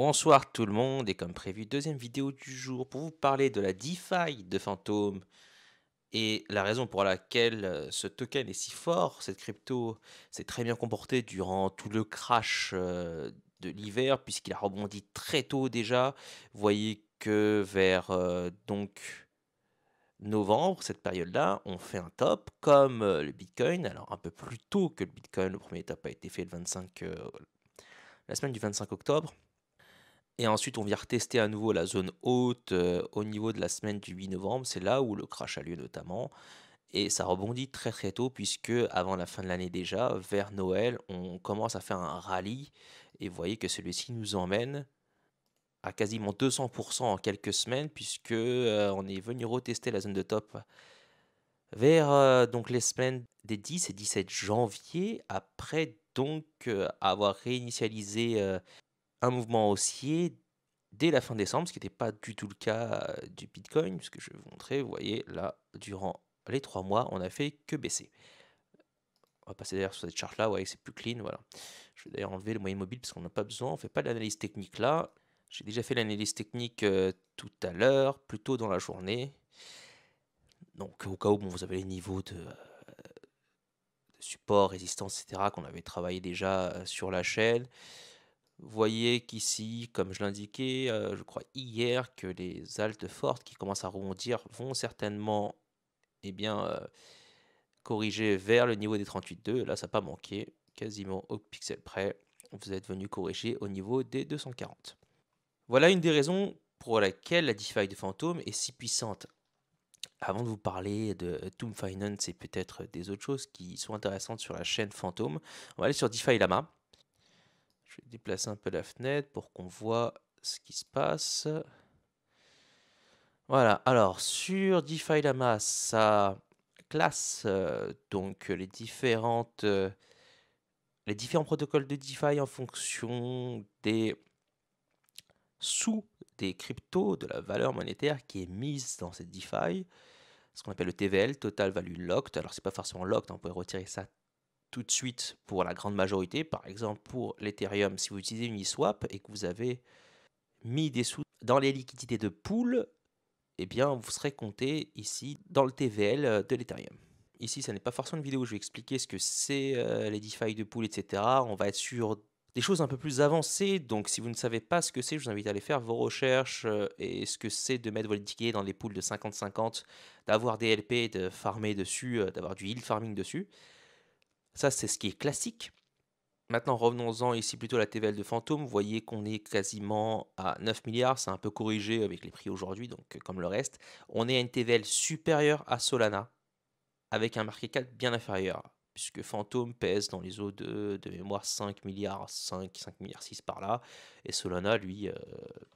Bonsoir tout le monde et comme prévu, deuxième vidéo du jour pour vous parler de la DeFi de Phantom et la raison pour laquelle ce token est si fort. Cette crypto s'est très bien comportée durant tout le crash de l'hiver puisqu'il a rebondi très tôt déjà. Vous voyez que vers novembre, cette période-là, on fait un top comme le Bitcoin. Alors un peu plus tôt que le Bitcoin, le premier top a été fait la semaine du 25 octobre. Et ensuite, on vient retester à nouveau la zone haute au niveau de la semaine du 8 novembre. C'est là où le crash a lieu notamment. Et ça rebondit très très tôt puisque avant la fin de l'année déjà, vers Noël, on commence à faire un rallye. Et vous voyez que celui-ci nous emmène à quasiment 200% en quelques semaines puisque on est venu retester la zone de top vers donc les semaines des 10 et 17 janvier après donc avoir réinitialisé un mouvement haussier dès la fin décembre, ce qui n'était pas du tout le cas du Bitcoin, puisque je vais vous montrer, vous voyez, là, durant les 3 mois, on n'a fait que baisser. On va passer d'ailleurs sur cette charte-là, vous voyez, c'est plus clean, voilà. Je vais d'ailleurs enlever le moyen mobile parce qu'on n'a pas besoin, on ne fait pas de l'analyse technique là. J'ai déjà fait l'analyse technique tout à l'heure, plus tôt dans la journée. Donc au cas où bon, vous avez les niveaux de support, résistance, etc., qu'on avait travaillé déjà sur la chaîne. Vous voyez qu'ici, comme je l'indiquais, je crois hier, que les haltes fortes qui commencent à rebondir vont certainement eh bien, corriger vers le niveau des 38,2. Là, ça n'a pas manqué, quasiment au pixel près. Vous êtes venu corriger au niveau des 240. Voilà une des raisons pour laquelle la DeFi de Phantom est si puissante. Avant de vous parler de Toom Finance et peut-être des autres choses qui sont intéressantes sur la chaîne Phantom, on va aller sur DeFi Lama. Je vais déplacer un peu la fenêtre pour qu'on voit ce qui se passe. Voilà, alors sur DeFi Lama, ça classe donc les différents protocoles de DeFi en fonction des sous des cryptos, de la valeur monétaire qui est mise dans cette DeFi, ce qu'on appelle le TVL, Total Value Locked. Alors c'est pas forcément locked, on peut retirer ça tout de suite pour la grande majorité. Par exemple pour l'Ethereum, si vous utilisez une eSwap et que vous avez mis des sous dans les liquidités de pool, eh bien, vous serez compté ici dans le TVL de l'Ethereum. Ici, ça n'est pas forcément une vidéo où je vais expliquer ce que c'est les DeFi de pool, etc. On va être sur des choses un peu plus avancées. Donc, si vous ne savez pas ce que c'est, je vous invite à aller faire vos recherches et ce que c'est de mettre vos liquidités dans des pools de 50-50, d'avoir des LP, de farmer dessus, d'avoir du yield farming dessus. Ça, c'est ce qui est classique. Maintenant, revenons-en ici plutôt à la TVL de Phantom. Vous voyez qu'on est quasiment à 9 milliards. C'est un peu corrigé avec les prix aujourd'hui, donc comme le reste. On est à une TVL supérieure à Solana, avec un market cap bien inférieur, puisque Phantom pèse dans les eaux de mémoire 5 milliards 5 milliards 6 par là. Et Solana, lui,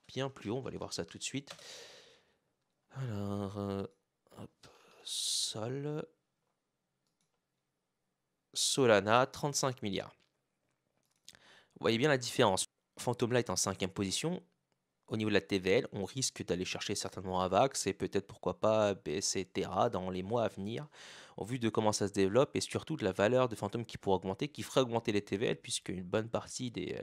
bien plus haut. On va aller voir ça tout de suite. Alors, hop, Solana, 35 milliards. Vous voyez bien la différence. Phantom là est en 5e position. Au niveau de la TVL, on risque d'aller chercher certainement Avax et peut-être pourquoi pas BSC Terra dans les mois à venir, au vu de comment ça se développe et surtout de la valeur de Phantom qui pourrait augmenter, qui ferait augmenter les TVL, puisque une bonne partie des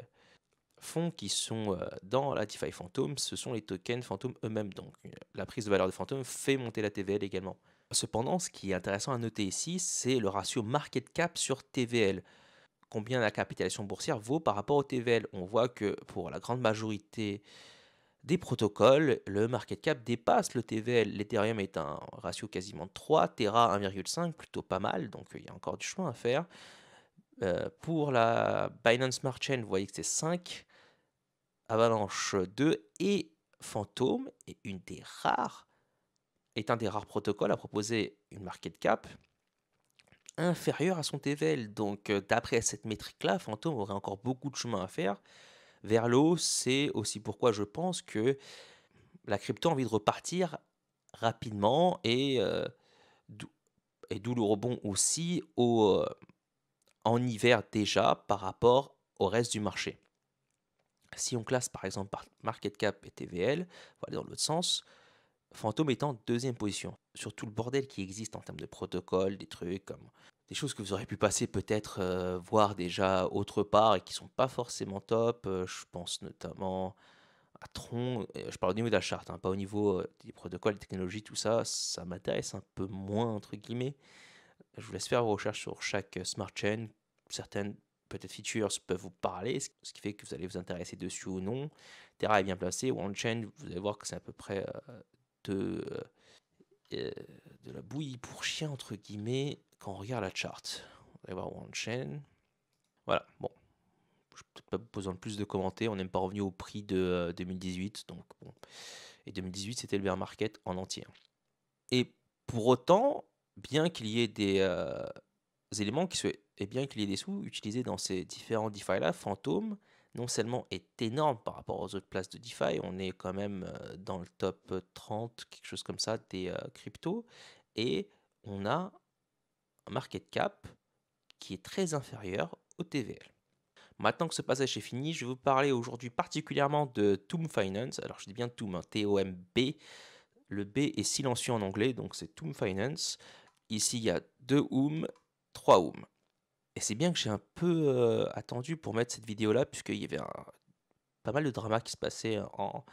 fonds qui sont dans la DeFi Phantom, ce sont les tokens Phantom eux-mêmes. Donc la prise de valeur de Phantom fait monter la TVL également. Cependant, ce qui est intéressant à noter ici, c'est le ratio market cap sur TVL. Combien la capitalisation boursière vaut par rapport au TVL. On voit que pour la grande majorité des protocoles, le market cap dépasse le TVL. L'Ethereum est un ratio quasiment de 3, Terra 1,5, plutôt pas mal, donc il y a encore du chemin à faire. Pour la Binance Smart Chain, vous voyez que c'est 5, Avalanche 2 et Phantom est un des rares protocoles à proposer une market cap inférieure à son TVL. Donc d'après cette métrique-là, Phantom aurait encore beaucoup de chemin à faire vers le haut. C'est aussi pourquoi je pense que la crypto a envie de repartir rapidement d'où d'où le rebond aussi en hiver déjà par rapport au reste du marché. Si on classe par exemple par market cap et TVL, on va aller dans l'autre sens, Phantom est en 2e position. Sur tout le bordel qui existe en termes de protocole, des trucs comme des choses que vous aurez pu passer peut-être voir déjà autre part et qui sont pas forcément top. Je pense notamment à Tron, je parle au niveau de la charte, hein, pas au niveau des protocoles, des technologies, tout ça, ça m'intéresse un peu moins, entre guillemets. Je vous laisse faire vos recherches sur chaque smart chain. Certaines, peut-être, features peuvent vous parler, ce qui fait que vous allez vous intéresser dessus ou non. Terra est bien placé. OneChain, vous allez voir que c'est à peu près de, euh, de la bouillie pour chien, entre guillemets, quand on regarde la charte. Vous allez voir OneChain. Voilà, bon. Je n'ai peut-être pas besoin de plus de commenter. On n'est pas revenu au prix de 2018. Donc, bon. Et 2018, c'était le bear market en entier. Et pour autant, bien qu'il y ait des éléments et bien qu'il y ait des sous utilisés dans ces différents DeFi là, Phantom non seulement est énorme par rapport aux autres places de DeFi, on est quand même dans le top 30, quelque chose comme ça, des cryptos, et on a un market cap qui est très inférieur au TVL. Maintenant que ce passage est fini, je vais vous parler aujourd'hui particulièrement de Tomb Finance. Alors je dis bien Tomb, hein, T-O-M-B. Le B est silencieux en anglais, donc c'est Tomb Finance. Ici, il y a 2 Oum, 3 Oum. Et c'est bien que j'ai un peu attendu pour mettre cette vidéo-là, puisqu'il y avait pas mal de drama qui se passait en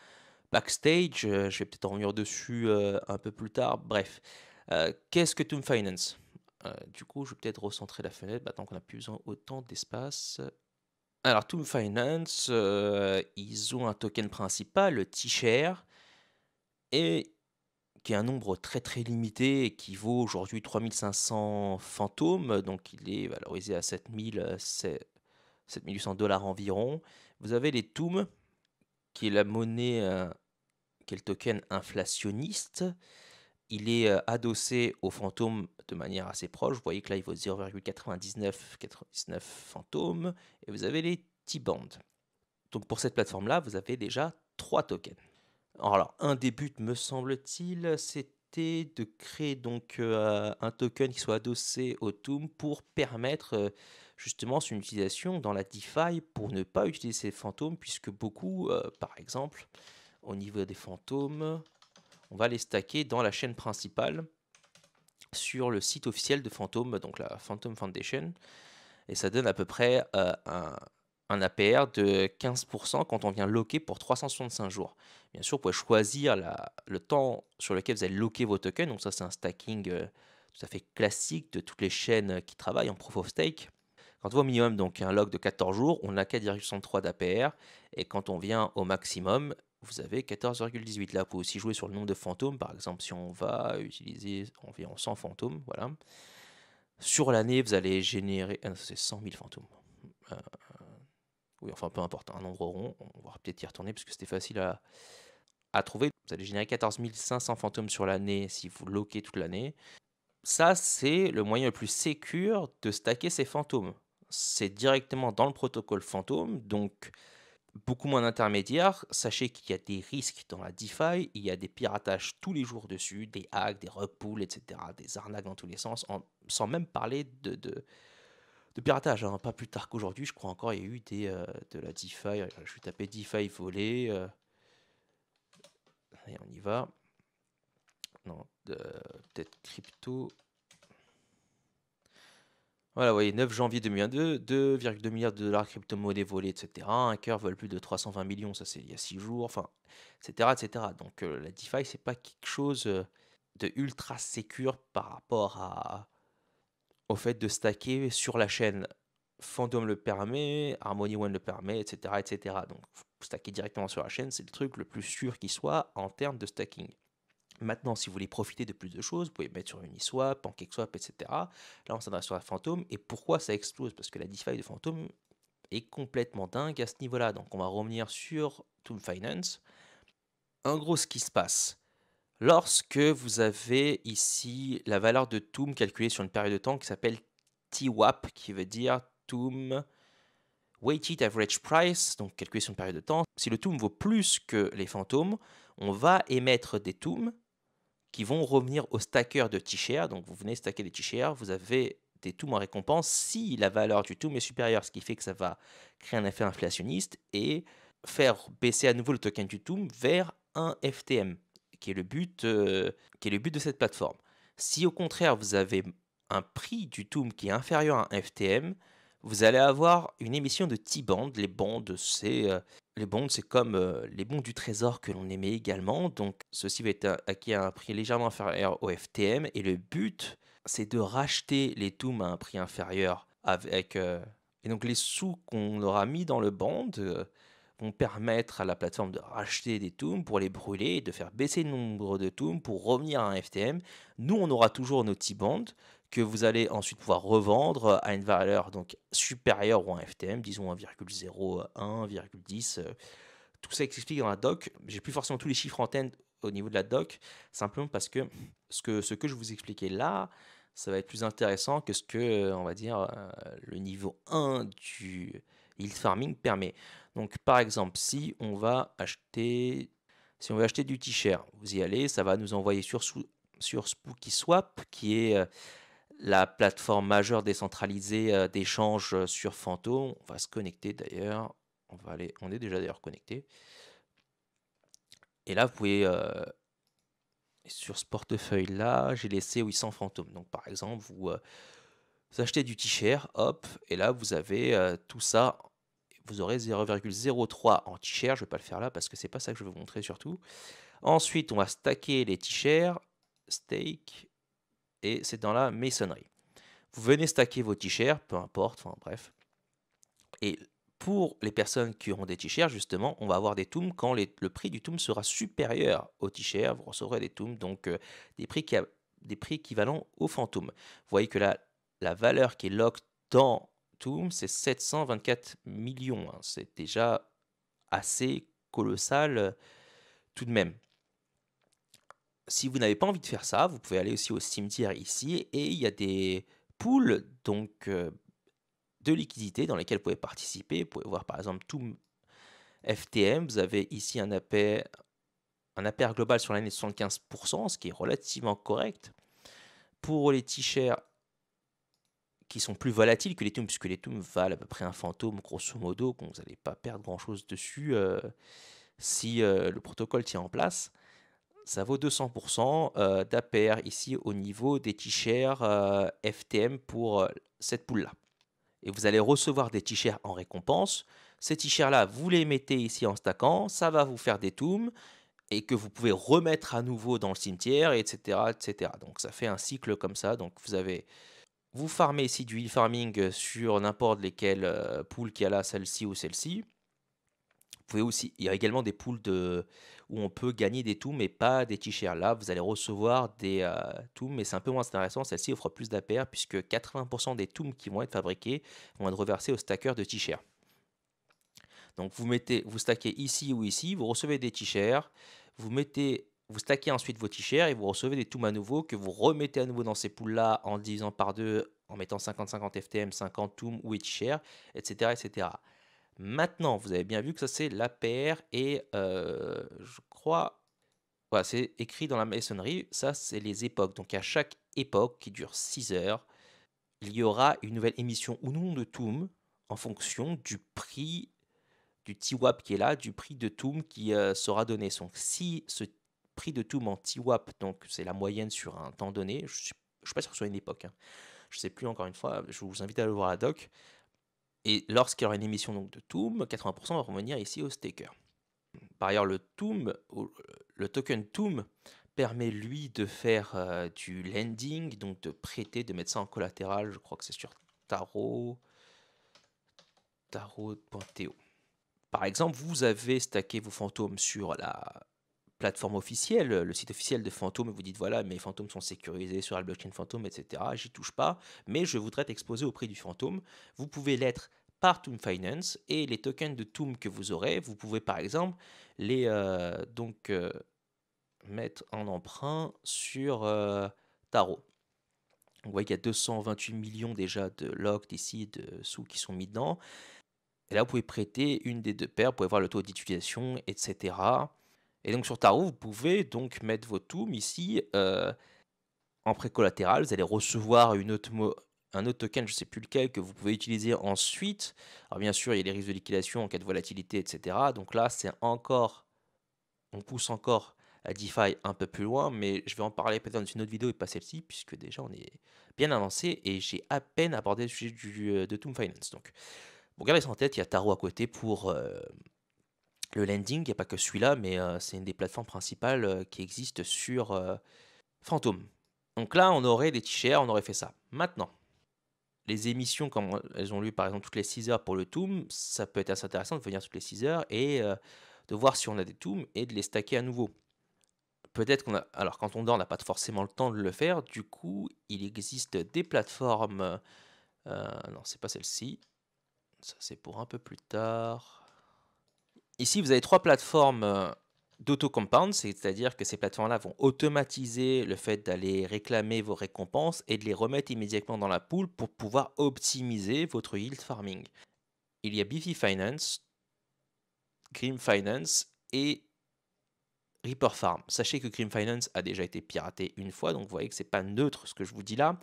backstage. Je vais peut-être en revenir dessus un peu plus tard. Bref, qu'est-ce que Tomb Finance? Du coup, je vais peut-être recentrer la fenêtre, maintenant qu'on n'a plus besoin autant d'espace. Alors, Tomb Finance, ils ont un token principal, le T-Share, et qui est un nombre très très limité et qui vaut aujourd'hui 3500 fantômes, donc il est valorisé à 7800 dollars environ. Vous avez les TOOM, qui est la monnaie, qui est le token inflationniste. Il est adossé au fantôme de manière assez proche. Vous voyez que là, il vaut 0,9999 fantômes. Et vous avez les T-Band. Donc pour cette plateforme-là, vous avez déjà 3 tokens. Alors, un des buts, me semble-t-il, c'était de créer donc un token qui soit adossé au Tomb pour permettre justement son utilisation dans la DeFi pour ne pas utiliser ces fantômes, puisque beaucoup, par exemple, au niveau des fantômes, on va les stacker dans la chaîne principale sur le site officiel de Phantom, donc la Phantom Foundation, et ça donne à peu près un APR de 15% quand on vient loquer pour 365 jours. Bien sûr, vous pouvez choisir le temps sur lequel vous allez loquer vos tokens. Donc ça, c'est un stacking tout à fait classique de toutes les chaînes qui travaillent en Proof of Stake. Quand on va au minimum, donc un lock de 14 jours, on a 4,63 d'APR. Et quand on vient au maximum, vous avez 14,18. Là, vous pouvez aussi jouer sur le nombre de fantômes. Par exemple, si on va utiliser environ 100 fantômes, voilà. Sur l'année, vous allez générer... Ah non, c'est 100 000 fantômes. Oui, enfin, peu importe, un nombre rond. On va peut-être y retourner parce que c'était facile à trouver. Vous allez générer 14 500 fantômes sur l'année si vous loquez toute l'année. Ça, c'est le moyen le plus sécure de stacker ces fantômes. C'est directement dans le protocole fantôme, donc beaucoup moins d'intermédiaires. Sachez qu'il y a des risques dans la DeFi, il y a des piratages tous les jours dessus, des hacks, des rug pulls, etc., des arnaques dans tous les sens, sans même parler de piratage, hein. Pas plus tard qu'aujourd'hui, je crois encore, il y a eu de la DeFi. Je vais taper DeFi volé. Et on y va. Non, peut-être crypto. Voilà, vous voyez, 9 janvier 2022, 2,2 milliards de dollars crypto-monnaies volées, etc. Un cœur vole plus de 320 millions, ça c'est il y a 6 jours, enfin, etc. etc. Donc la DeFi, c'est pas quelque chose de ultra sécure par rapport au fait de stacker sur la chaîne. Fandom le permet, Harmony One le permet, etc. etc. Donc stacker directement sur la chaîne, c'est le truc le plus sûr qui soit en termes de stacking. Maintenant, si vous voulez profiter de plus de choses, vous pouvez mettre sur Uniswap, PancakeSwap, etc. Là, on s'adresse sur la Phantom. Et pourquoi ça explose? Parce que la DeFi de Phantom est complètement dingue à ce niveau-là. Donc, on va revenir sur Tomb Finance. En gros, ce qui se passe, lorsque vous avez ici la valeur de Tomb calculée sur une période de temps qui s'appelle TWAP, qui veut dire Tomb Weighted Average Price, donc calculé sur une période de temps. Si le Tomb vaut plus que les fantômes, on va émettre des Tombs qui vont revenir au stacker de T-Share. Donc vous venez stacker des T-Share, vous avez des Tombs en récompense si la valeur du Tomb est supérieure, ce qui fait que ça va créer un effet inflationniste et faire baisser à nouveau le token du Tomb vers un FTM, qui est le but de cette plateforme. Si au contraire vous avez un prix du Tomb qui est inférieur à un FTM, vous allez avoir une émission de T-bond. Les bonds, c'est comme les bons du trésor que l'on émet également. Donc, ceci va être acquis à un prix légèrement inférieur au FTM. Et le but, c'est de racheter les TOOM à un prix inférieur avec. Et donc, les sous qu'on aura mis dans le bond vont permettre à la plateforme de racheter des TOOM pour les brûler et de faire baisser le nombre de TOOM pour revenir à un FTM. Nous, on aura toujours nos T-bonds que vous allez ensuite pouvoir revendre à une valeur donc supérieure ou un FTM, disons 1,01, 1,10. Tout ça expliqué dans la doc. J'ai plus forcément tous les chiffres en tête au niveau de la doc, simplement parce que ce que je vous expliquais là, ça va être plus intéressant que ce que, on va dire, le niveau 1 du yield farming permet. Donc, par exemple, si on veut acheter du t-shirt, vous y allez, ça va nous envoyer sur SpookySwap, qui est la plateforme majeure décentralisée d'échange sur Phantom. On va se connecter d'ailleurs. On est déjà d'ailleurs connecté. Et là, vous pouvez, sur ce portefeuille-là, j'ai laissé 800 fantômes. Donc, par exemple, vous achetez du t-shirt, hop, et là, vous avez tout ça. Vous aurez 0,03 en t-shirt. Je ne vais pas le faire là parce que c'est pas ça que je vais vous montrer surtout. Ensuite, on va stacker les t-shirts, stake, et c'est dans la maçonnerie. Vous venez stacker vos t-shirts, peu importe, enfin bref. Et pour les personnes qui auront des t-shirts, justement, on va avoir des tooms quand le prix du toom sera supérieur au t-shirt. Vous recevrez des tooms, donc des prix équivalents au fantôme. Vous voyez que la valeur qui est locked dans Toom, c'est 724 millions. Hein. C'est déjà assez colossal tout de même. Si vous n'avez pas envie de faire ça, vous pouvez aller aussi au cimetière ici et il y a des pools donc de liquidités dans lesquelles vous pouvez participer. Vous pouvez voir par exemple Toom FTM. Vous avez ici un APR global sur l'année de 75%, ce qui est relativement correct. Pour les t-shirts qui sont plus volatiles que les Tooms, puisque les Tooms valent à peu près un fantôme, grosso modo, donc vous n'allez pas perdre grand-chose dessus si le protocole tient en place. Ça vaut 200% d'APR ici au niveau des t-shirts FTM pour cette pool-là. Et vous allez recevoir des t-shirts en récompense. Ces t-shirts-là, vous les mettez ici en stackant, ça va vous faire des tooms et que vous pouvez remettre à nouveau dans le cimetière, etc., etc. Donc ça fait un cycle comme ça. Donc vous farmez ici du heal farming sur n'importe lesquels pools qu'il y a là, celle-ci ou celle-ci. Vous pouvez aussi, il y a également des pools où on peut gagner des tooms mais pas des t-shirts. Là, vous allez recevoir des tooms, mais c'est un peu moins intéressant. Celle-ci offre plus d'APR puisque 80% des tooms qui vont être fabriqués vont être reversés au stacker de t-shirts. Donc vous stackez ici ou ici, vous recevez des t-shirts, vous stackez ensuite vos t-shirts et vous recevez des tooms à nouveau que vous remettez à nouveau dans ces pools-là en divisant par 2, en mettant 50-50 FTM, 50 tooms ou t-shirts, etc., etc. Maintenant, vous avez bien vu que ça c'est l'APR et je crois, voilà, c'est écrit dans la maçonnerie, ça c'est les époques. Donc à chaque époque qui dure 6 heures, il y aura une nouvelle émission ou non de Toom en fonction du prix du TWAP qui est là, du prix de Toom qui sera donné. Donc si ce prix de Toom en TWAP, donc c'est la moyenne sur un temps donné, je ne suis pas sûr que ce soit une époque, hein. Je ne sais plus encore une fois, je vous invite à aller voir la doc. Et lorsqu'il y aura une émission donc, de Toom, 80% va revenir ici au staker. Par ailleurs, le token Toom permet lui de faire du lending, donc de prêter, de mettre ça en collatéral. Je crois que c'est sur tarot.to. Par exemple, vous avez stacké vos fantômes sur la plateforme officielle, le site officiel de Phantom, et vous dites voilà, mes fantômes sont sécurisés sur la blockchain Phantom, etc. J'y touche pas, mais je voudrais t'exposer au prix du fantôme. Vous pouvez l'être par Toom Finance et les tokens de Toom que vous aurez, vous pouvez par exemple les mettre en emprunt sur Tarot. Vous voyez qu'il y a 228 millions déjà de locked ici, de sous qui sont mis dedans. Et là, vous pouvez prêter une des deux paires, vous pouvez voir le taux d'utilisation, etc. Et donc sur Tarot, vous pouvez donc mettre vos tooms ici en prêt collatéral. Vous allez recevoir un autre token, je ne sais plus lequel, que vous pouvez utiliser ensuite. Alors bien sûr, il y a les risques de liquidation en cas de volatilité, etc. Donc là, on pousse encore la DeFi un peu plus loin, mais je vais en parler peut-être dans une autre vidéo et pas celle-ci, puisque déjà on est bien avancé et j'ai à peine abordé le sujet de Toom Finance. Donc, bon, gardez ça en tête, il y a Taro à côté pour le lending, il n'y a pas que celui-là, mais c'est une des plateformes principales qui existent sur Phantom. Donc là, on aurait des t-shirts, on aurait fait ça. Maintenant, les émissions, comme elles ont lieu par exemple toutes les 6 heures pour le Toom, ça peut être assez intéressant de venir toutes les 6 heures et de voir si on a des Tooms et de les stacker à nouveau. Peut-être qu'on a. Alors, quand on dort, on n'a pas forcément le temps de le faire. Du coup, il existe des plateformes. Non, c'est pas celle-ci. Ça, c'est pour un peu plus tard. Ici, vous avez 3 plateformes d'auto-compound, c'est-à-dire que ces plateformes-là vont automatiser le fait d'aller réclamer vos récompenses et de les remettre immédiatement dans la pool pour pouvoir optimiser votre yield farming. Il y a Biffy Finance, Grim Finance et Reaper Farm. Sachez que Grim Finance a déjà été piraté une fois, donc vous voyez que c'est pas neutre ce que je vous dis là.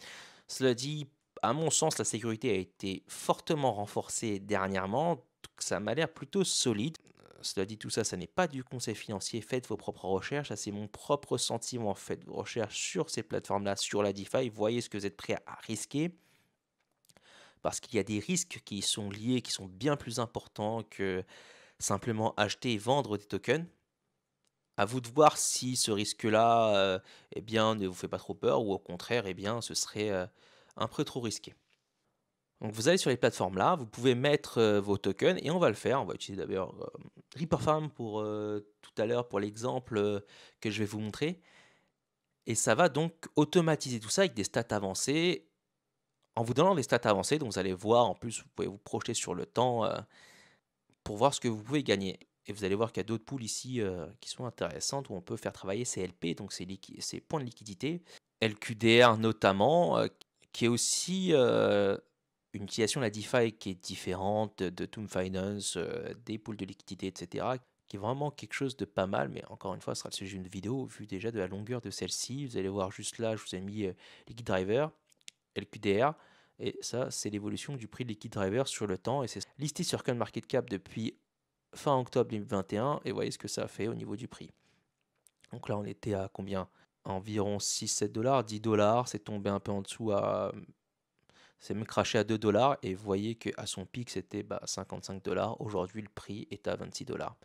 Cela dit, à mon sens, la sécurité a été fortement renforcée dernièrement, donc ça m'a l'air plutôt solide. Cela dit, tout ça, ça n'est pas du conseil financier. Faites vos propres recherches. Ça, c'est mon propre sentiment. Faites vos recherches sur ces plateformes-là, sur la DeFi. Voyez ce que vous êtes prêt à risquer. Parce qu'il y a des risques qui sont liés, qui sont bien plus importants que simplement acheter et vendre des tokens. À vous de voir si ce risque-là, eh bien, ne vous fait pas trop peur ou au contraire, eh bien, ce serait un peu trop risqué. Donc vous allez sur les plateformes là, vous pouvez mettre vos tokens et on va le faire. On va utiliser d'ailleurs Reaper Farm pour tout à l'heure pour l'exemple que je vais vous montrer. Et ça va donc automatiser tout ça avec des stats avancées. En vous donnant des stats avancées, donc vous allez voir, en plus vous pouvez vous projeter sur le temps pour voir ce que vous pouvez gagner. Et vous allez voir qu'il y a d'autres pools ici qui sont intéressantes où on peut faire travailler ces LP, donc ces points de liquidité. LQDR notamment, qui est aussi une utilisation de la DeFi qui est différente de Toom Finance, des pools de liquidité, etc. Qui est vraiment quelque chose de pas mal, mais encore une fois, ce sera le sujet d'une vidéo, vu déjà de la longueur de celle-ci. Vous allez voir juste là, je vous ai mis Liquid Driver, LQDR, et ça, c'est l'évolution du prix de Liquid Driver sur le temps, et c'est listé sur CoinMarketCap depuis fin octobre 2021, et voyez ce que ça a fait au niveau du prix. Donc là, on était à combien? Environ 6-7 dollars, 10 dollars, c'est tombé un peu en dessous à... C'est même craché à 2 dollars, et vous voyez qu'à son pic, c'était 55 dollars. Aujourd'hui, le prix est à 26 dollars.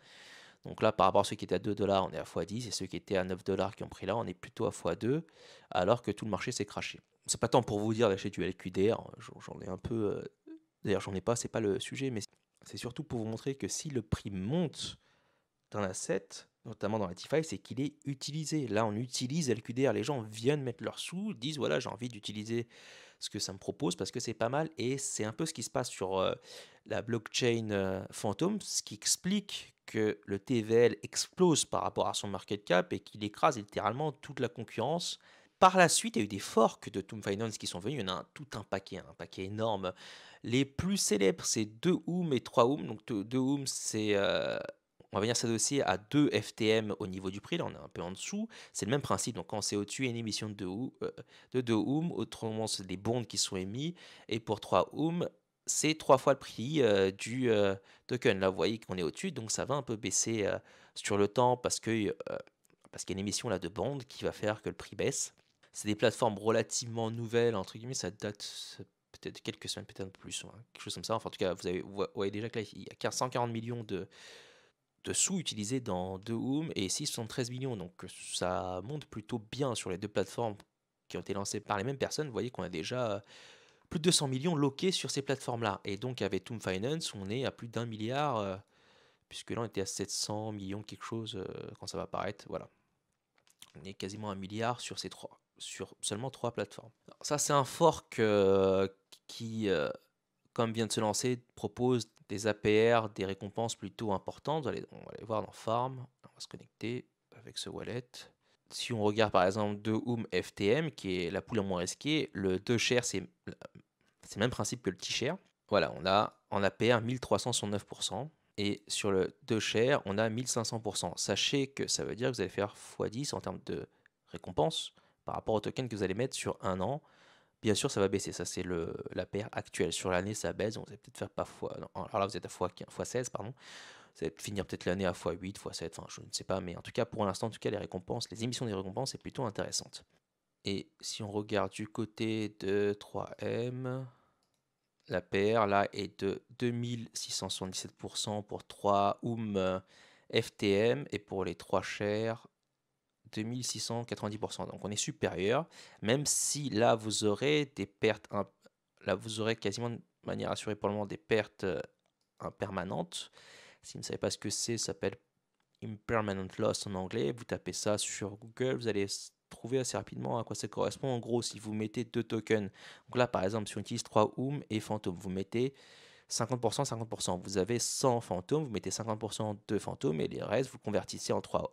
Donc là, par rapport à ceux qui étaient à 2 dollars, on est à x10, et ceux qui étaient à 9 dollars qui ont pris là, on est plutôt à x2, alors que tout le marché s'est craché. C'est pas tant pour vous dire d'acheter du LQDR, j'en ai un peu... D'ailleurs, j'en ai pas, c'est pas le sujet, mais c'est surtout pour vous montrer que si le prix monte d'un asset, notamment dans la DeFi, c'est qu'il est utilisé. Là, on utilise LQDR, les gens viennent mettre leurs sous, disent voilà, j'ai envie d'utiliser ce que ça me propose parce que c'est pas mal, et c'est un peu ce qui se passe sur la blockchain Phantom, ce qui explique que le TVL explose par rapport à son market cap et qu'il écrase littéralement toute la concurrence. Par la suite, il y a eu des forks de Toom Finance qui sont venus, il y en a tout un paquet énorme. Les plus célèbres, c'est 2 Ohm et 3 Ohm. Donc 2 Ohm, c'est on va venir s'adosser à 2 FTM au niveau du prix. Là, on est un peu en dessous. C'est le même principe. Donc, quand c'est au-dessus, il y a une émission de 2 Ohm. Autrement, c'est des bonds qui sont émis. Et pour 3 Ohm, c'est 3 fois le prix du token. Là, vous voyez qu'on est au-dessus. Donc, ça va un peu baisser sur le temps parce qu'il y a une émission là, de bonds qui va faire que le prix baisse. C'est des plateformes relativement nouvelles. Entre guillemets, ça date peut-être quelques semaines, peut-être un peu plus. Quelque chose comme ça. Enfin, en tout cas, vous voyez déjà que là, il y a 140 millions de sous utilisés dans 2 Ohm et ici 73 millions. Donc ça monte plutôt bien sur les deux plateformes qui ont été lancées par les mêmes personnes. Vous voyez qu'on a déjà plus de 200 millions loqués sur ces plateformes-là. Et donc avec Toom Finance, on est à plus d'1 milliard, puisque là on était à 700 millions quelque chose quand ça va apparaître. Voilà. On est quasiment 1 milliard sur sur seulement 3 plateformes. Alors, ça c'est un fork qui comme vient de se lancer, propose des APR, des récompenses plutôt importantes. On va aller voir dans Farm. On va se connecter avec ce wallet. Si on regarde par exemple 2 Ohm FTM, qui est la poule la moins risquée, le 2 share, c'est le même principe que le T-share. Voilà, on a en APR 1369%. Et sur le 2 share, on a 1500%. Sachez que ça veut dire que vous allez faire x10 en termes de récompense par rapport au token que vous allez mettre sur un an. Bien sûr, ça va baisser. Ça, c'est la paire actuelle. Sur l'année, ça baisse. Donc, vous allez peut-être faire pas fois. Non, alors là, vous êtes à x16, pardon. Vous allez finir peut-être l'année à x8, x7, enfin je ne sais pas, mais en tout cas pour l'instant, en tout cas les récompenses, les émissions des récompenses, c'est plutôt intéressante. Et si on regarde du côté de 3M, la PR là est de 2677% pour 3 FTM et pour les 3 shares 2690%. Donc on est supérieur, même si là vous aurez des pertes, là vous aurez quasiment de manière assurée pour le moment des pertes impermanentes. Si vous ne savez pas ce que c'est, ça s'appelle Impermanent Loss en anglais. Vous tapez ça sur Google, vous allez trouver assez rapidement à quoi ça correspond. En gros, si vous mettez 2 tokens, donc là par exemple, si on utilise 3 et fantômes, vous mettez 50%, 50%. Vous avez 100 fantômes, vous mettez 50% de fantômes et les restes, vous convertissez en 3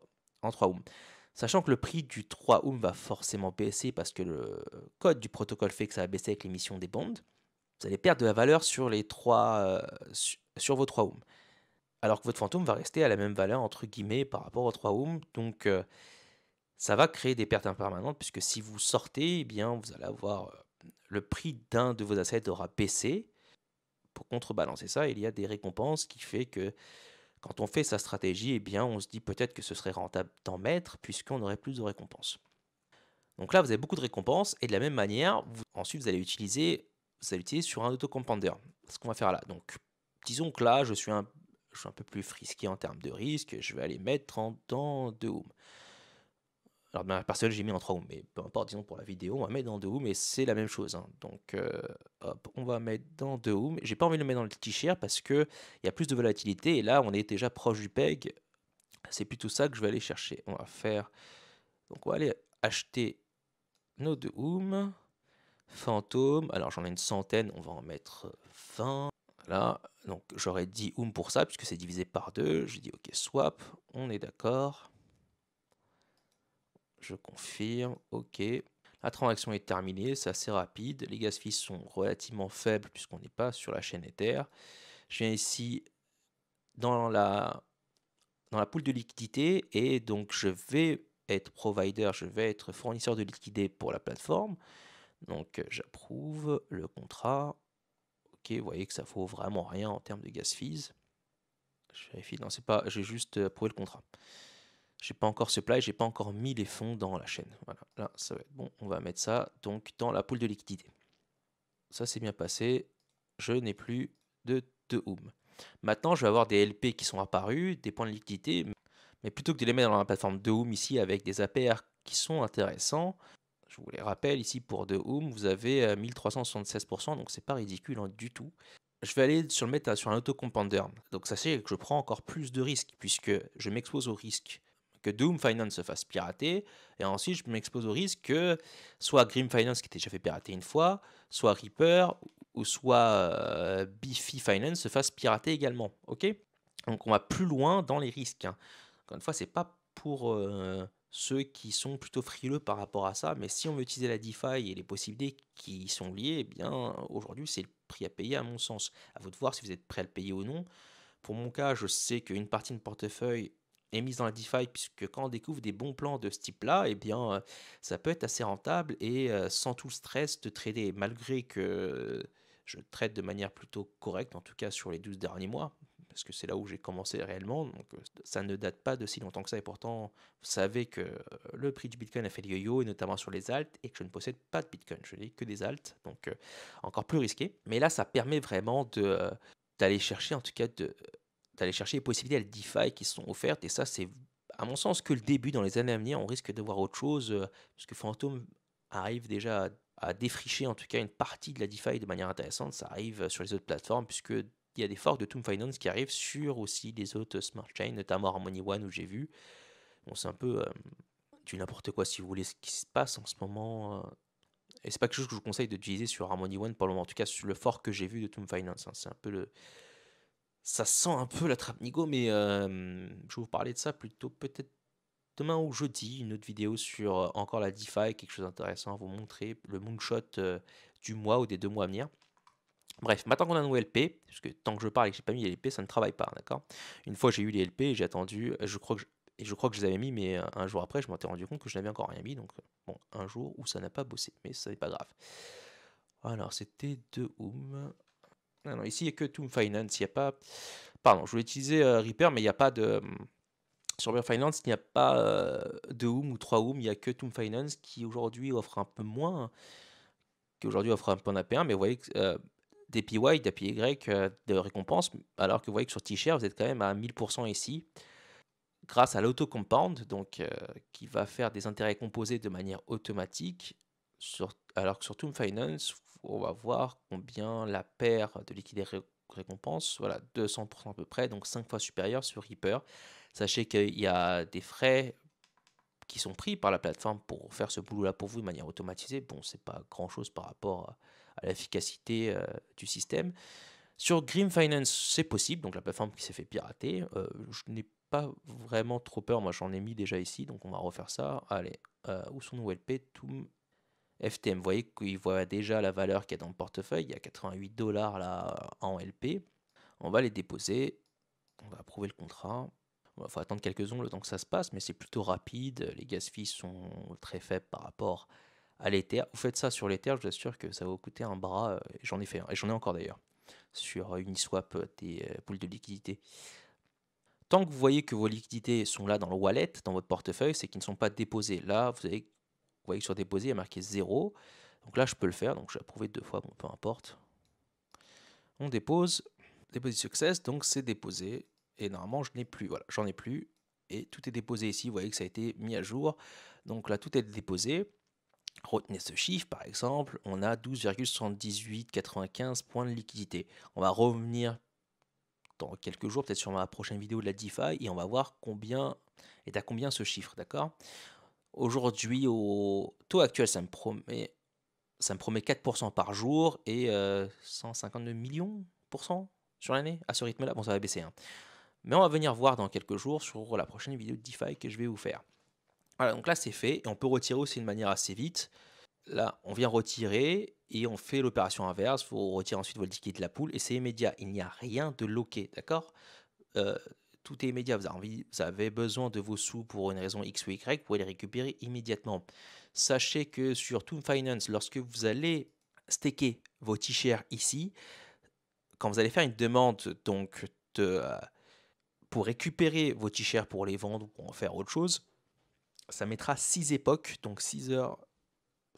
Sachant que le prix du 3 va forcément baisser parce que le code du protocole fait que ça va baisser avec l'émission des bonds, vous allez perdre de la valeur sur les 3, sur vos 3 alors que votre fantôme va rester à la même valeur entre guillemets par rapport aux 3 donc ça va créer des pertes impermanentes puisque si vous sortez, eh bien vous allez avoir le prix d'un de vos assets aura baissé. Pour contrebalancer ça, il y a des récompenses qui fait que quand on fait sa stratégie, eh bien on se dit peut-être que ce serait rentable d'en mettre puisqu'on aurait plus de récompenses. Donc là, vous avez beaucoup de récompenses et de la même manière, ensuite vous allez utiliser sur un autocompounder. Ce qu'on va faire là. Donc, disons que là, je suis un peu plus frisqué en termes de risque. Je vais aller mettre dans 2 Alors, dans la personnelle, j'ai mis en 3 mais peu importe, disons pour la vidéo, on va mettre dans 2 mais c'est la même chose. Hein. Donc, hop, on va mettre dans 2 J'ai pas envie de le mettre dans le t-shirt parce qu'il y a plus de volatilité et là, on est déjà proche du PEG. C'est plutôt ça que je vais aller chercher. On va faire. Donc, on va aller acheter nos 2 fantômes. Alors, j'en ai une centaine, on va en mettre 20. Là, donc j'aurais 10 pour ça, puisque c'est divisé par 2. Je dis OK, swap, on est d'accord. Je confirme, OK. La transaction est terminée, c'est assez rapide. Les gas fees sont relativement faibles, puisqu'on n'est pas sur la chaîne Ether. Je viens ici dans la pool de liquidité, et donc je vais être provider, je vais être fournisseur de liquidité pour la plateforme. Donc j'approuve le contrat. Ok, vous voyez que ça vaut vraiment rien en termes de gas fees. Je vérifie, non, c'est pas, j'ai juste approuvé le contrat. J'ai pas encore supply, j'ai pas encore mis les fonds dans la chaîne. Voilà, là, ça va être bon. On va mettre ça donc dans la pool de liquidité. Ça, c'est bien passé. Je n'ai plus de Maintenant, je vais avoir des LP qui sont apparus, des points de liquidité, mais plutôt que de les mettre dans la plateforme de ici avec des APR qui sont intéressants, je vous les rappelle, ici pour 2 vous avez 1376%, donc c'est pas ridicule hein, du tout. Je vais aller sur le mettre sur un autocompounder. Donc sachez que je prends encore plus de risques puisque je m'expose au risque que Doom Finance se fasse pirater, et ensuite je m'expose au risque que soit Grim Finance qui était déjà fait pirater une fois, soit Reaper ou soit Biffy Finance se fasse pirater également. Ok. Donc on va plus loin dans les risques. Hein. Encore une fois, c'est pas pour ceux qui sont plutôt frileux par rapport à ça, mais si on veut utiliser la DeFi et les possibilités qui y sont liées, eh bien aujourd'hui c'est le prix à payer à mon sens. À vous de voir si vous êtes prêt à le payer ou non. Pour mon cas, je sais qu'une partie de mon portefeuille est mise dans la DeFi puisque quand on découvre des bons plans de ce type-là, eh bien ça peut être assez rentable et sans tout le stress de trader, malgré que je trade de manière plutôt correcte, en tout cas sur les 12 derniers mois, parce que c'est là où j'ai commencé réellement, donc ça ne date pas de si longtemps que ça, et pourtant vous savez que le prix du Bitcoin a fait le yo-yo, et notamment sur les alts, et que je ne possède pas de Bitcoin, je n'ai que des alts, donc encore plus risqué, mais là ça permet vraiment d'aller chercher en tout cas d'aller chercher les possibilités à le DeFi qui sont offertes, et ça c'est à mon sens que le début. Dans les années à venir on risque de voir autre chose, puisque Phantom arrive déjà à défricher en tout cas une partie de la DeFi de manière intéressante. Ça arrive sur les autres plateformes puisque il y a des forks de Toon Finance qui arrivent sur aussi les autres smart chains, notamment Harmony One où j'ai vu. Bon, c'est un peu du n'importe quoi si vous voulez ce qui se passe en ce moment. Et c'est pas quelque chose que je vous conseille d'utiliser sur Harmony One pour le moment. En tout cas, sur le fork que j'ai vu de Toon Finance. Hein. C'est un peu le. Ça sent un peu la trappe Nigo, mais je vais vous parler de ça plutôt peut-être demain ou jeudi, une autre vidéo sur encore la DeFi, quelque chose d'intéressant à vous montrer, le moonshot du mois ou des 2 mois à venir. Bref, maintenant qu'on a nos LP, parce que tant que je parle et que j'ai pas mis les LP, ça ne travaille pas, d'accord. Une fois j'ai eu les LP, j'ai attendu, je crois que je les avais mis, mais un jour après, je m'étais rendu compte que je n'avais encore rien mis, donc bon, un jour où ça n'a pas bossé, mais ça n'est pas grave. Alors, c'était 2 ohm. Non, non, ici, il n'y a que Toom Finance. Il y a pas. Pardon, je voulais utiliser Reaper, mais il n'y a pas de. Sur Reaper Finance, il n'y a pas de Oom ou 3 Oom. Il n'y a que Toom Finance qui aujourd'hui offre un peu moins, qui aujourd'hui offre un peu en AP1, mais vous voyez que d'APY, d'APY de récompense, alors que vous voyez que sur T-Share, vous êtes quand même à 1000% ici, grâce à l'auto-compound, donc qui va faire des intérêts composés de manière automatique, alors que sur Toom Finance, on va voir combien la paire de liquidités récompense, voilà, 200% à peu près, donc 5 fois supérieur sur Reaper. Sachez qu'il y a des frais qui sont pris par la plateforme pour faire ce boulot-là pour vous de manière automatisée. Bon, c'est pas grand-chose par rapport à l'efficacité du système. Sur Grim Finance, c'est possible, donc la plateforme qui s'est fait pirater. Je n'ai pas vraiment trop peur, moi j'en ai mis déjà ici, donc on va refaire ça. Allez, où sont nos LP? Toom FTM, vous voyez qu'il voit déjà la valeur qu'il y a dans le portefeuille, il y a 88 $ là en LP. On va les déposer, on va approuver le contrat. Il faut attendre quelques secondes le temps que ça se passe, mais c'est plutôt rapide. Les gas fees sont très faibles par rapport à l'Ether. Vous faites ça sur l'Ether, je vous assure que ça va vous coûter un bras. J'en ai fait un, et j'en ai encore d'ailleurs, sur Uniswap, des poules de liquidité. Tant que vous voyez que vos liquidités sont là dans le wallet, dans votre portefeuille, c'est qu'ils ne sont pas déposés. Là, vous voyez que sur déposé, il y a marqué 0. Donc là, je peux le faire. Donc j'ai approuvé 2 fois, bon, peu importe. On dépose, deposit success, donc c'est déposé. Et normalement, je n'ai plus. Voilà, j'en ai plus. Et tout est déposé ici. Vous voyez que ça a été mis à jour. Donc là, tout est déposé. Retenez ce chiffre, par exemple, on a 12,7895 points de liquidité. On va revenir dans quelques jours, peut-être sur ma prochaine vidéo de la DeFi, et on va voir combien est à combien ce chiffre, d'accord? Aujourd'hui, au taux actuel, ça me promet 4% par jour et 152 millions pour cent sur l'année. À ce rythme-là, bon, ça va baisser, hein. Mais on va venir voir dans quelques jours sur la prochaine vidéo de DeFi que je vais vous faire. Voilà, donc là c'est fait, et on peut retirer aussi de manière assez vite. Là, on vient retirer et on fait l'opération inverse. Vous retirez ensuite votre liquide de la poule et c'est immédiat. Il n'y a rien de loqué, d'accord? Euh, Tout est immédiat. Vous avez besoin de vos sous pour une raison X ou Y, vous pouvez les récupérer immédiatement. Sachez que sur Toon Finance, lorsque vous allez staker vos t-shirts ici, quand vous allez faire une demande donc pour récupérer vos t-shirts pour les vendre ou pour en faire autre chose, ça mettra 6 époques, donc 6 heures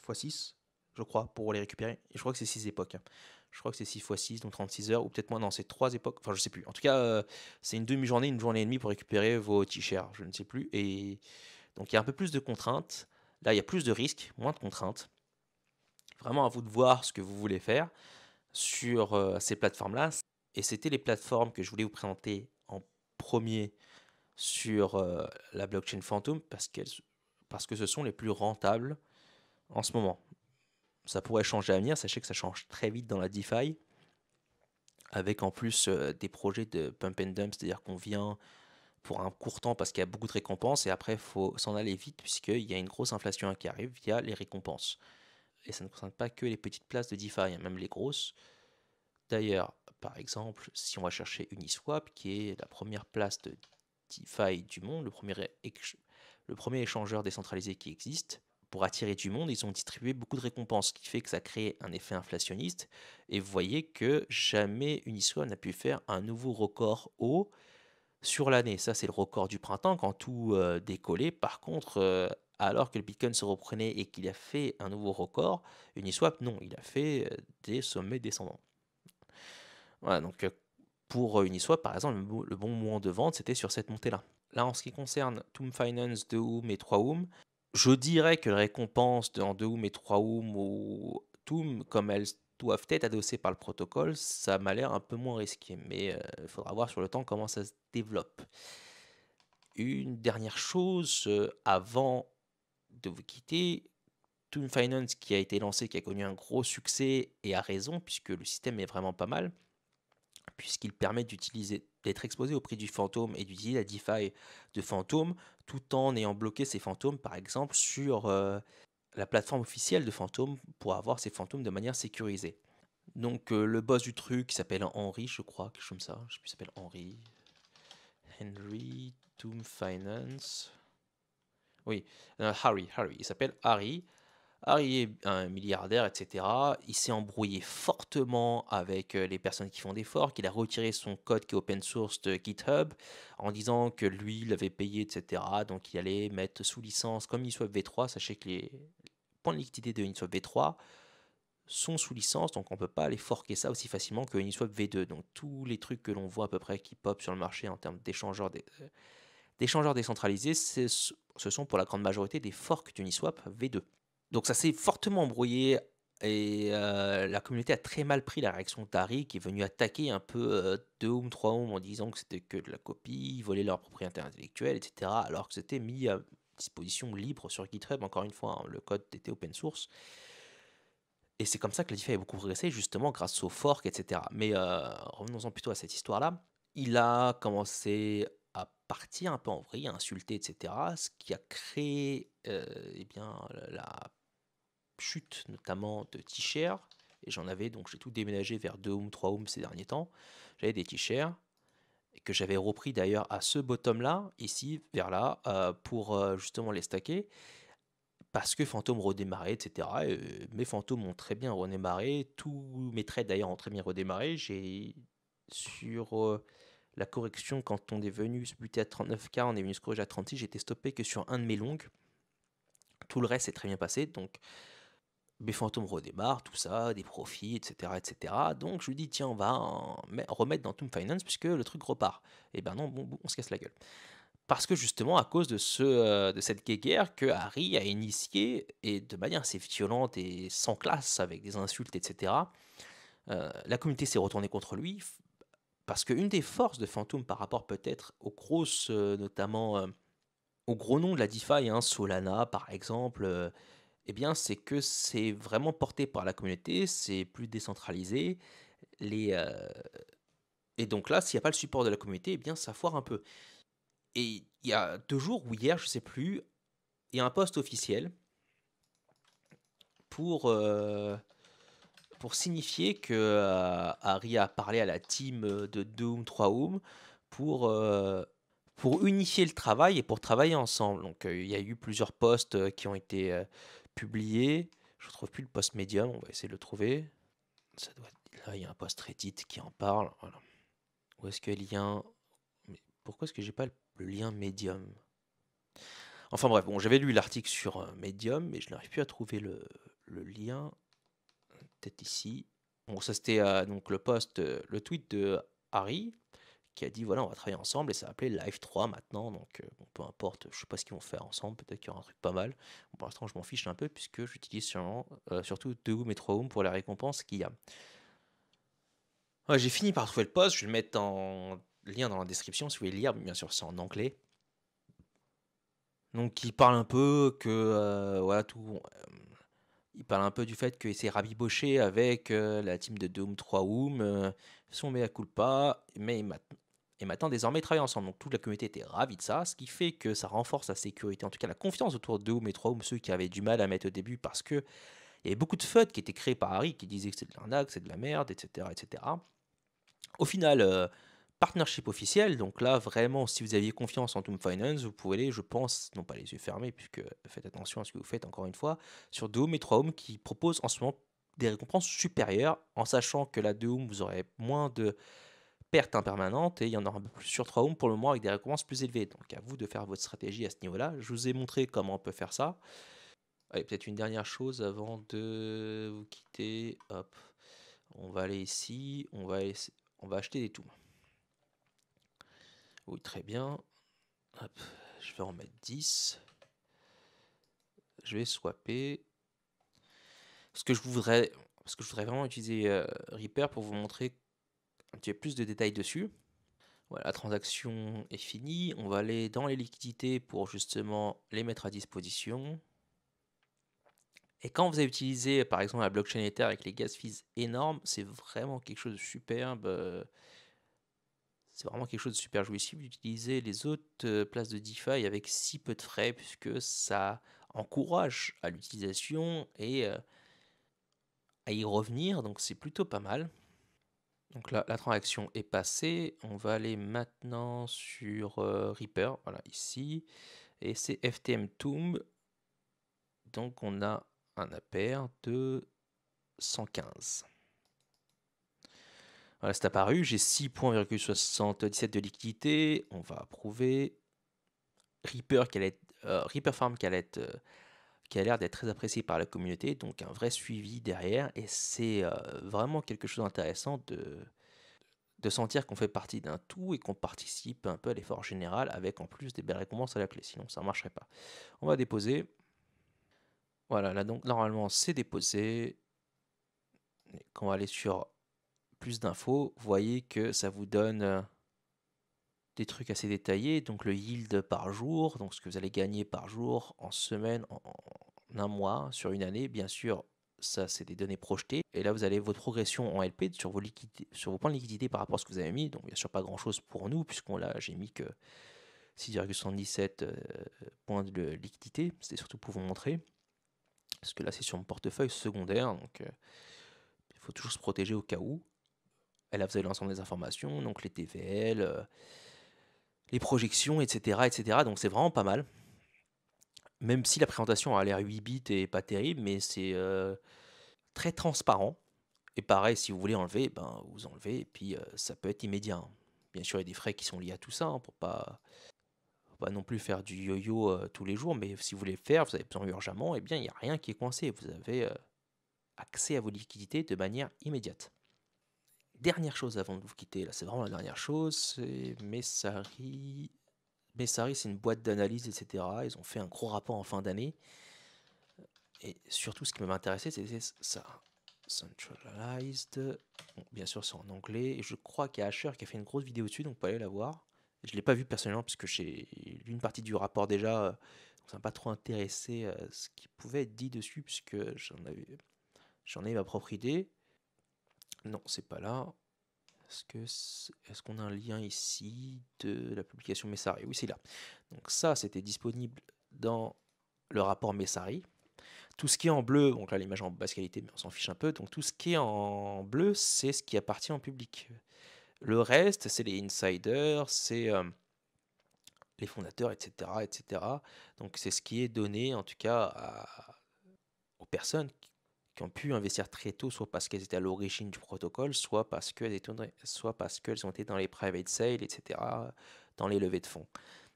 x 6, je crois, pour les récupérer. Et je crois que c'est 6 époques, hein. Je crois que c'est 6 x 6, donc 36 heures, ou peut-être moins, non, c'est 3 époques, enfin je sais plus. En tout cas, c'est une demi-journée, une journée et demie pour récupérer vos t-shirts, je ne sais plus. Et donc il y a un peu plus de contraintes. Là, il y a plus de risques, moins de contraintes. Vraiment à vous de voir ce que vous voulez faire sur ces plateformes-là. Et c'était les plateformes que je voulais vous présenter en premier sur la blockchain Phantom parce que ce sont les plus rentables en ce moment. Ça pourrait changer à venir, sachez que ça change très vite dans la DeFi, avec en plus des projets de pump and dump, c'est-à-dire qu'on vient pour un court temps parce qu'il y a beaucoup de récompenses et après il faut s'en aller vite puisqu'il y a une grosse inflation qui arrive via les récompenses. Et ça ne concerne pas que les petites places de DeFi, hein, même les grosses. D'ailleurs, par exemple, si on va chercher Uniswap, qui est la première place de DeFi du monde, le premier échangeur décentralisé qui existe, pour attirer du monde, ils ont distribué beaucoup de récompenses, ce qui fait que ça crée un effet inflationniste. Et vous voyez que jamais Uniswap n'a pu faire un nouveau record haut sur l'année. Ça, c'est le record du printemps quand tout décollait. Par contre, alors que le Bitcoin se reprenait et qu'il a fait un nouveau record, Uniswap, non, il a fait des sommets descendants. Voilà, donc pour Uniswap, par exemple, le bon moment de vente, c'était sur cette montée-là. Là, en ce qui concerne Toom Finance, 2 Ohm et 3 Ohm, je dirais que les récompenses en 2 Ohm et 3 Ohm ou Toom, comme elles doivent être adossées par le protocole, ça m'a l'air un peu moins risqué. Mais il faudra voir sur le temps comment ça se développe. Une dernière chose avant de vous quitter, Toon Finance qui a été lancé, qui a connu un gros succès et a raison, puisque le système est vraiment pas mal, puisqu'il permet d'être exposé au prix du fantôme et d'utiliser la DeFi de fantôme tout en ayant bloqué ces fantômes, par exemple, sur la plateforme officielle de fantôme pour avoir ces fantômes de manière sécurisée. Donc le boss du truc qui s'appelle Henry, je crois, quelque chose comme ça, je sais plus, il s'appelle Henry, Toom Finance. Oui, Harry, il s'appelle Harry. Harry est un milliardaire, et cetera. Il s'est embrouillé fortement avec, les personnes qui font des forks. Il a retiré son code qui est open source de GitHub en disant que lui, il avait payé, et cetera. Donc il allait mettre sous licence comme Uniswap V3. Sachez que les points de liquidité de Uniswap V3 sont sous licence, donc on ne peut pas aller forquer ça aussi facilement que Uniswap V2. Donc tous les trucs que l'on voit à peu près qui pop sur le marché en termes d'échangeurs décentralisés, ce sont pour la grande majorité des forks d'Uniswap V2. Donc ça s'est fortement embrouillé et la communauté a très mal pris la réaction d'Harry qui est venu attaquer un peu 2 3 en disant que c'était que de la copie, ils volaient leur propriété intellectuelle, etc. Alors que c'était mis à disposition libre sur GitHub, encore une fois, hein, le code était open source. Et c'est comme ça que la DeFi a beaucoup progressé, justement grâce aux forks, etc. Mais revenons-en plutôt à cette histoire-là. Il a commencé à partir un peu en vrille, à insulter, etc. Ce qui a créé eh bien, la chute notamment de t-shirts. Et j'en avais, donc j'ai tout déménagé vers 2 ohms, 3 ohms ces derniers temps. J'avais des t-shirts et que j'avais repris d'ailleurs à ce bottom-là, ici, vers là, pour justement les stacker. Parce que Fantôme redémarrait, etc. Mes fantômes ont très bien redémarré. Tous mes trades d'ailleurs ont très bien redémarré. J'ai sur la correction, quand on est venu se buter à 39K, on est venu se corriger à 36, j'ai été stoppé que sur un de mes longs. Tout le reste s'est très bien passé. Donc mes fantômes redémarrent, tout ça, des profits, etc. etc. Donc je lui dis, tiens, on va remettre dans Tomb Finance puisque le truc repart. Et ben non, bon, on se casse la gueule. Parce que justement, à cause de cette guéguerre que Harry a initiée, et de manière assez violente et sans classe, avec des insultes, etc., la communauté s'est retournée contre lui, parce qu'une des forces de Phantom par rapport peut-être aux grosses, notamment aux gros noms de la DeFi, hein, Solana par exemple, eh bien c'est que c'est vraiment porté par la communauté, c'est plus décentralisé, les, et donc là, s'il n'y a pas le support de la communauté, eh bien ça foire un peu. Et il y a 2 jours ou hier, je sais plus, il y a un post officiel pour, euh, pour signifier que Harry a parlé à la team de Doom 3 Ohm pour unifier le travail et pour travailler ensemble. Donc il y a eu plusieurs posts qui ont été publiés. Je ne trouve plus le post Medium, on va essayer de le trouver. Ça doit là, il y a un post Reddit qui en parle. Voilà. Où est-ce que le lien... Mais pourquoi est-ce que j'ai pas le lien Medium? Enfin bref, bon, j'avais lu l'article sur Medium, mais je n'arrive plus à trouver le lien. Peut-être ici. Bon, ça c'était donc le post, le tweet de Harry qui a dit voilà, on va travailler ensemble et ça s'appelait Live 3 maintenant. Donc bon, peu importe, je sais pas ce qu'ils vont faire ensemble, peut-être qu'il y aura un truc pas mal. Bon, pour l'instant, je m'en fiche un peu puisque j'utilise surtout 2 Ohm et 3 Ohm pour les récompenses qu'il y a. Ouais, j'ai fini par trouver le post, je vais le mettre en lien dans la description si vous voulez lire, bien sûr, c'est en anglais. Donc, il parle un peu que voilà, tout. Il parle un peu du fait qu'il s'est rabiboché avec la team de Doom 3 Oom, son mea culpa, mais et maintenant désormais ils travaillent ensemble. Donc toute la communauté était ravie de ça, ce qui fait que ça renforce la sécurité, en tout cas la confiance autour de Doom et 3 Oom, ceux qui avaient du mal à mettre au début parce que il y avait beaucoup de FUD qui étaient créés par Harry qui disaient que c'est de l'arnaque, c'est de la merde, etc. etc. Au final, partnership officiel, donc là vraiment si vous aviez confiance en Tomb Finance, vous pouvez aller, je pense, non pas les yeux fermés, puisque faites attention à ce que vous faites encore une fois, sur Doom et 3 Home qui proposent en ce moment des récompenses supérieures, en sachant que la 2 Home vous aurez moins de pertes impermanentes et il y en aura un peu plus sur 3 Home pour le moment avec des récompenses plus élevées. Donc à vous de faire votre stratégie à ce niveau-là. Je vous ai montré comment on peut faire ça. Allez, peut-être une dernière chose avant de vous quitter. Hop, on va aller ici, on va acheter des tools. Oui, très bien. Hop, je vais en mettre 10. Je vais swapper. Parce que je voudrais vraiment utiliser Reaper pour vous montrer un petit peu plus de détails dessus. Voilà, la transaction est finie. On va aller dans les liquidités pour justement les mettre à disposition. Et quand vous avez utilisé par exemple la blockchain Ether avec les gas fees énormes, c'est vraiment quelque chose de superbe. C'est vraiment quelque chose de super jouissif d'utiliser les autres places de DeFi avec si peu de frais, puisque ça encourage à l'utilisation et à y revenir, donc c'est plutôt pas mal. Donc là, la transaction est passée. On va aller maintenant sur Reaper, voilà, ici. Et c'est FTM Tomb. Donc on a un impair de 115. Voilà, c'est apparu. J'ai 6,77 de liquidité. On va approuver. Reaper, Reaper Farm qui a l'air d'être très apprécié par la communauté, donc un vrai suivi derrière. Et c'est vraiment quelque chose d'intéressant de sentir qu'on fait partie d'un tout et qu'on participe un peu à l'effort général avec en plus des belles récompenses à la clé. Sinon, ça ne marcherait pas. On va déposer. Voilà, là donc normalement c'est déposé. Et quand on va aller sur plus d'infos, vous voyez que ça vous donne des trucs assez détaillés. Donc le yield par jour, donc ce que vous allez gagner par jour, en semaine, en un mois, sur une année. Bien sûr, ça c'est des données projetées. Et là vous avez votre progression en LP sur vos liquidités, sur vos points de liquidité par rapport à ce que vous avez mis. Donc bien sûr pas grand chose pour nous, puisqu'on l'a, j'ai mis que 6,77 points de liquidité. C'était surtout pour vous montrer. Parce que là c'est sur mon portefeuille secondaire, donc il faut toujours se protéger au cas où. Et là vous avez l'ensemble des informations, donc les TVL, les projections, etc., etc. Donc c'est vraiment pas mal. Même si la présentation a l'air 8 bits et pas terrible, mais c'est très transparent. Et pareil, si vous voulez enlever, ben vous enlevez, et puis ça peut être immédiat, hein. Bien sûr, il y a des frais qui sont liés à tout ça, hein, pour pas non plus faire du yo-yo tous les jours, mais si vous voulez le faire, vous avez besoin urgemment, et bien il n'y a rien qui est coincé. Vous avez accès à vos liquidités de manière immédiate. Dernière chose avant de vous quitter, là c'est vraiment la dernière chose, c'est Messari. Messari, c'est une boîte d'analyse, etc. Ils ont fait un gros rapport en fin d'année. Et surtout, ce qui m'intéressait, c'était ça. Centralized. Bon, bien sûr, c'est en anglais. Et je crois qu'il y a Asher qui a fait une grosse vidéo dessus, donc vous pouvez aller la voir. Je ne l'ai pas vu personnellement, parce que j'ai lu une partie du rapport déjà. Donc ça m'a pas trop intéressé ce qui pouvait être dit dessus, puisque j'en ai ma propre idée. Non, c'est pas là. Est-ce qu'on a un lien ici de la publication Messari? Oui, c'est là. Donc ça, c'était disponible dans le rapport Messari. Tout ce qui est en bleu, donc là l'image en basse qualité, mais on s'en fiche un peu. Donc tout ce qui est en bleu, c'est ce qui appartient au public. Le reste, c'est les insiders, c'est les fondateurs, etc., etc. Donc c'est ce qui est donné, en tout cas, aux personnes qui ont pu investir très tôt, soit parce qu'elles étaient à l'origine du protocole, soit parce qu'elles ont été dans les private sales, etc., dans les levées de fonds.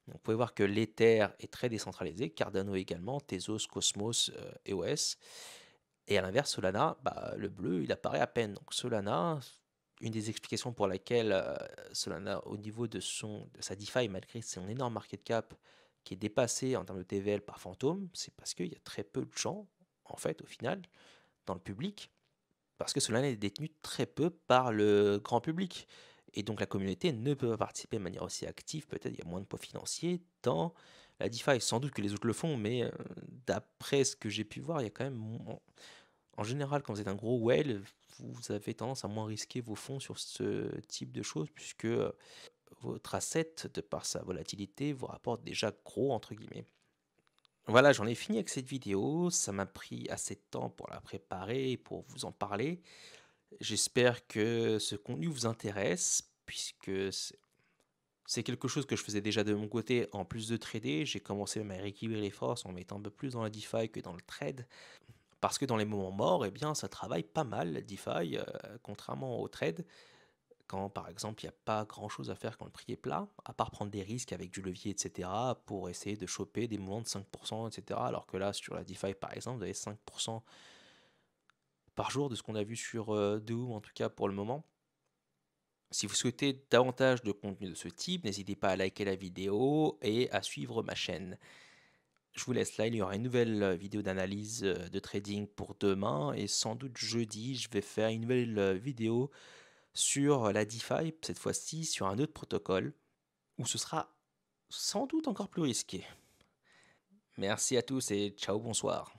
Donc, vous pouvez voir que l'Ether est très décentralisé, Cardano également, Tezos, Cosmos, EOS. Et à l'inverse, Solana, bah, le bleu, il apparaît à peine. Donc Solana, une des explications pour laquelle Solana, au niveau de sa DeFi, malgré son énorme market cap, qui est dépassé en termes de TVL par Phantom, c'est parce qu'il y a très peu de gens, en fait, au final, dans le public, parce que Solana est détenu très peu par le grand public. Et donc la communauté ne peut pas participer de manière aussi active, peut-être il y a moins de poids financier dans la DeFi. Sans doute que les autres le font, mais d'après ce que j'ai pu voir, il y a quand même... En général, quand vous êtes un gros whale, vous avez tendance à moins risquer vos fonds sur ce type de choses, puisque votre asset, de par sa volatilité, vous rapporte déjà gros, entre guillemets. Voilà, j'en ai fini avec cette vidéo. Ça m'a pris assez de temps pour la préparer et pour vous en parler. J'espère que ce contenu vous intéresse, puisque c'est quelque chose que je faisais déjà de mon côté en plus de trader. J'ai commencé même à rééquilibrer les forces en mettant un peu plus dans la DeFi que dans le trade. Parce que dans les moments morts, eh bien, ça travaille pas mal, la DeFi, contrairement au trade. Quand, par exemple, il n'y a pas grand-chose à faire quand le prix est plat, à part prendre des risques avec du levier, etc., pour essayer de choper des moments de 5%, etc. Alors que là, sur la DeFi, par exemple, vous avez 5% par jour de ce qu'on a vu sur Doom, en tout cas pour le moment. Si vous souhaitez davantage de contenu de ce type, n'hésitez pas à liker la vidéo et à suivre ma chaîne. Je vous laisse là, il y aura une nouvelle vidéo d'analyse de trading pour demain et sans doute jeudi, je vais faire une nouvelle vidéo sur la DeFi, cette fois-ci sur un autre protocole où ce sera sans doute encore plus risqué. Merci à tous et ciao, bonsoir.